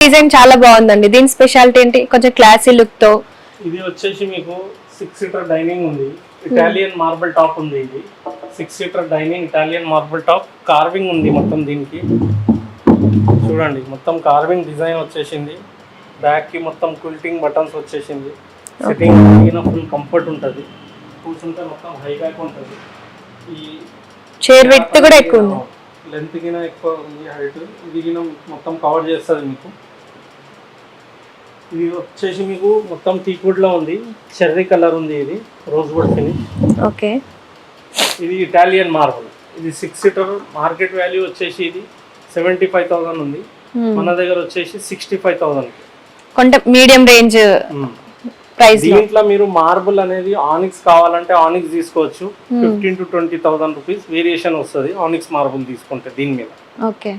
Design చాలా బాగుందండి. దీని స్పెషాలిటీ ఏంటి? కొంచెం క్లాసీ లుక్ తో. ఇది వచ్చేసి మీకు 6 సీటర్ డైనింగ్ ఉంది. ఇటాలియన్ మార్బుల్ టాప్ ఉంది. ఇది 6 seater dining Italian marble top. Carving ఉంది మొత్తం దీనికి. చూడండి మొత్తం కార్వింగ్ డిజైన్ వచ్చేసింది. బ్యాక్ కి మొత్తం క్విల్టింగ్ బటన్స్ వచ్చేసింది. సిట్టింగ్ ఫుల్ కంఫర్ట్ ఉంటుంది. కూర్చుంటే మొత్తం హై బ్యాక్ ఉంటుంది. ఈ చైర్ విడ్త్ కూడా ఎక్కువ ఉంది. లెంత్ గిన ఎక్కువ ఉంది. హైట్ ఇది గిన మొత్తం కవర్ చేస్తుంది మీకు. ఇది వచ్చేసి మీకు మొత్తం టీక్వుడ్ లో ఉంది. చెర్రీ కలర్ ఉంది. ఇది రోజ్ వుడ్ ఫినిష్. ఓకే. ఇది ఇటాలియన్ మార్బుల్. ఇది 6 సీటర్. మార్కెట్ వాల్యూ వచ్చేసి ఇది 75,000 ఉంది. మన దగ్గర వచ్చేసి 65,000. కొంచెం మీడియం రేంజ్ ప్రైస్. దీంట్లో మీరు మార్బుల్ అనేది ఆనిక్స్ కావాలంటే ఆనిక్స్ తీసుకోవచ్చు. 15,000 to 20,000 రూపీస్ వేరియేషన్ వస్తుంది ఆనిక్స్ మార్బుల్ తీసుకుంటే దీని మీద. ఓకే.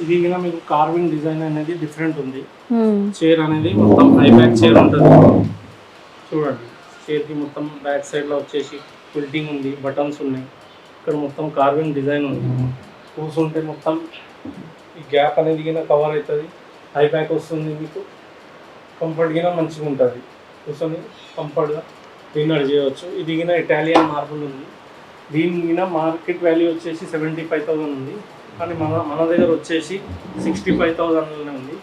ఇది కూడా మీకు కార్వింగ్ డిజైన్ అనేది డిఫరెంట్ ఉంది. చైర్ అనేది మొత్తం హై బ్యాక్ చైర్ ఉంటుంది. చూడండి చైర్ కి మొత్తం బ్యాక్ సైడ్ లో వచ్చేసి క్విల్టింగ్ ఉంది. బటన్స్ ఉన్నాయి. ఇక్కడ మొత్తం కార్వింగ్ డిజైన్ ఉంది. కూర్చుంటే మొత్తం ఈ గ్యాప్ అనేది కింద కవర్ అవుతుంది. హై బ్యాక్ వస్తుంది. మీకు కంఫర్ట్ కింద మంచిగా ఉంటుంది. కూర్చొని కంఫర్ట్గా డిన్నర్ చేయవచ్చు. ఇది కింద ఇటాలియన్ మార్బుల్ ఉంది. దీని కింద మార్కెట్ వాల్యూ వచ్చేసి 75,000 ఉంది. కానీ మన దగ్గర వచ్చేసి 65,000 ఉంది.